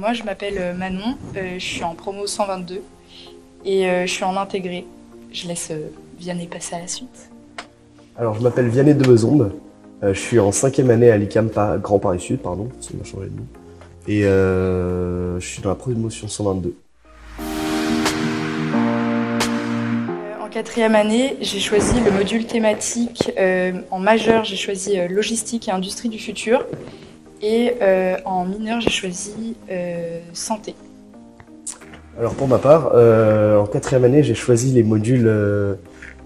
Moi, je m'appelle Manon, je suis en promo 122 et je suis en intégré. Je laisse Vianney passer à la suite. Alors, je m'appelle Vianney de Bezombe. Je suis en 5e année à l'ICAM Grand Paris Sud, pardon, ça m'a changé de nom. Et je suis dans la promotion 122. En 4e année, j'ai choisi le module thématique. En majeur, j'ai choisi logistique et industrie du futur. Et en mineur, j'ai choisi santé. Alors, pour ma part, en 4e année, j'ai choisi les modules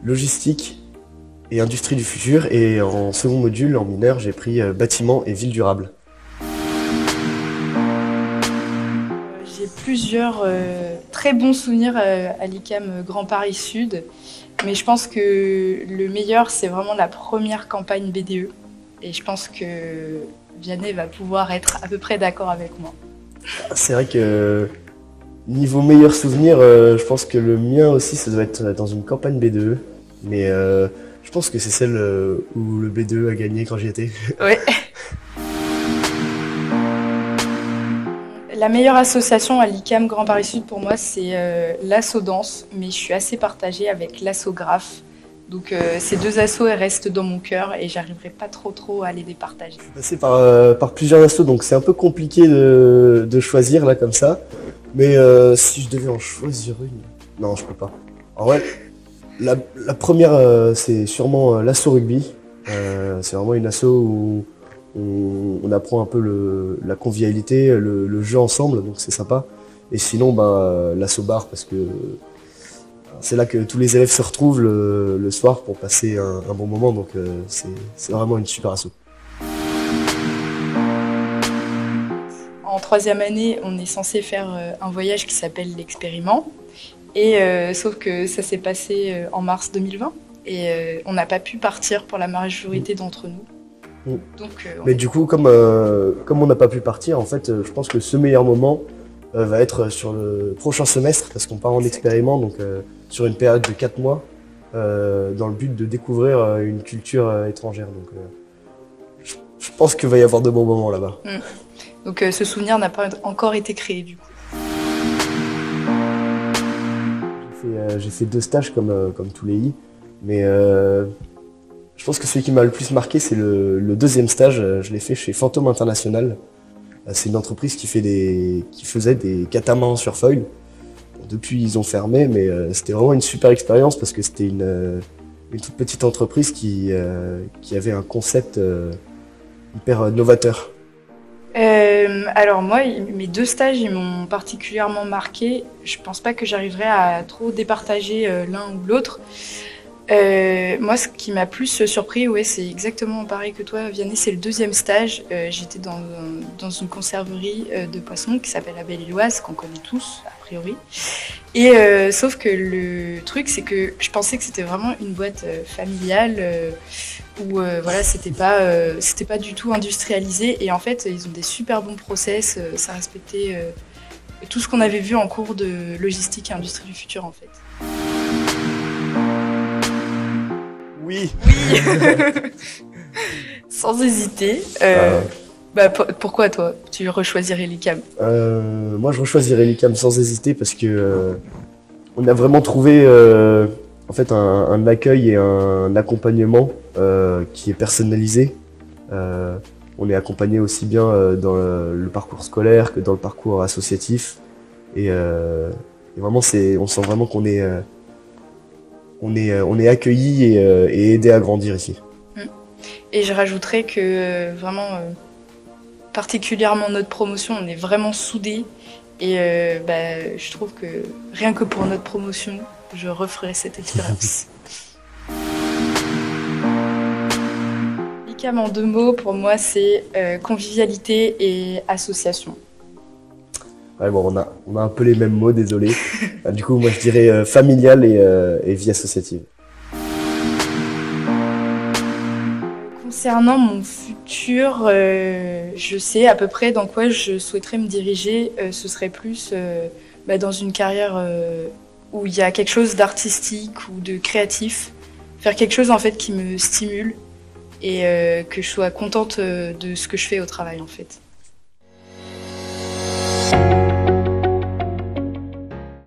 logistique et industrie du futur. Et en second module, en mineur, j'ai pris bâtiment et ville durable. J'ai plusieurs très bons souvenirs à l'ICAM Grand Paris Sud, mais je pense que le meilleur, c'est vraiment la première campagne BDE. Et je pense que Vianney va pouvoir être à peu près d'accord avec moi. C'est vrai que niveau meilleur souvenir, je pense que le mien aussi, ça doit être dans une campagne BDE. Mais je pense que c'est celle où le BDE a gagné quand j'y étais. Ouais. La meilleure association à l'ICAM Grand Paris Sud pour moi, c'est l'asso danse, mais je suis assez partagée avec l'asso graphe. Donc ces deux assos, elles restent dans mon cœur et j'arriverai pas trop à les départager. Je suis passé par plusieurs assos, donc c'est un peu compliqué de choisir là comme ça. Mais si je devais en choisir une, non, je peux pas. En vrai, la première, c'est sûrement l'asso rugby. C'est vraiment une asso où on apprend un peu la convivialité, le jeu ensemble, donc c'est sympa. Et sinon, l'asso bar, parce que c'est là que tous les élèves se retrouvent le soir pour passer un bon moment, donc c'est vraiment une super asso. En 3e année, on est censé faire un voyage qui s'appelle l'expériment. Et sauf que ça s'est passé en mars 2020 et on n'a pas pu partir pour la majorité d'entre nous. Donc, Mais du coup, comme on n'a pas pu partir, en fait, je pense que ce meilleur moment va être sur le prochain semestre, parce qu'on part en expériment, donc sur une période de 4 mois, dans le but de découvrir une culture étrangère. Donc, je pense qu'il va y avoir de bons moments là-bas. Donc ce souvenir n'a pas encore été créé du coup. J'ai fait 2 stages comme tous les I, mais je pense que celui qui m'a le plus marqué, c'est le 2e stage. Je l'ai fait chez Fantôme International. C'est une entreprise qui faisait des catamans sur foil. Depuis, ils ont fermé, mais c'était vraiment une super expérience parce que c'était une toute petite entreprise qui avait un concept hyper novateur. Alors moi, mes 2 stages, ils m'ont particulièrement marqué. Je pense pas que j'arriverai à trop départager l'un ou l'autre. Moi, ce qui m'a plus surpris, ouais, c'est exactement pareil que toi, Vianney, c'est le 2e stage. J'étais dans une conserverie de poissons qui s'appelle la Belle-Îloise, qu'on connaît tous, a priori. Et sauf que le truc, c'est que je pensais que c'était vraiment une boîte familiale où voilà, c'était pas du tout industrialisé. Et en fait, ils ont des super bons process, ça respectait tout ce qu'on avait vu en cours de logistique et industrie du futur, en fait. Oui. Sans hésiter. Pourquoi toi, tu rechoisirais l'ICAM? Moi, je rechoisirais l'ICAM sans hésiter parce que on a vraiment trouvé en fait un accueil et un accompagnement qui est personnalisé. On est accompagné aussi bien dans le parcours scolaire que dans le parcours associatif. Et vraiment, on sent vraiment qu'on est accueilli et aidé à grandir ici. Et je rajouterais que vraiment, particulièrement notre promotion, on est vraiment soudés. Et je trouve que rien que pour notre promotion, je referai cette expérience. l'ICAM en 2 mots, pour moi, c'est convivialité et association. Ouais, bon, on a un peu les mêmes mots, désolé. Du coup, moi, je dirais familial et vie associative. Concernant mon futur, je sais à peu près dans quoi je souhaiterais me diriger. Ce serait plus dans une carrière où il y a quelque chose d'artistique ou de créatif. Faire quelque chose en fait qui me stimule et que je sois contente de ce que je fais au travail en fait.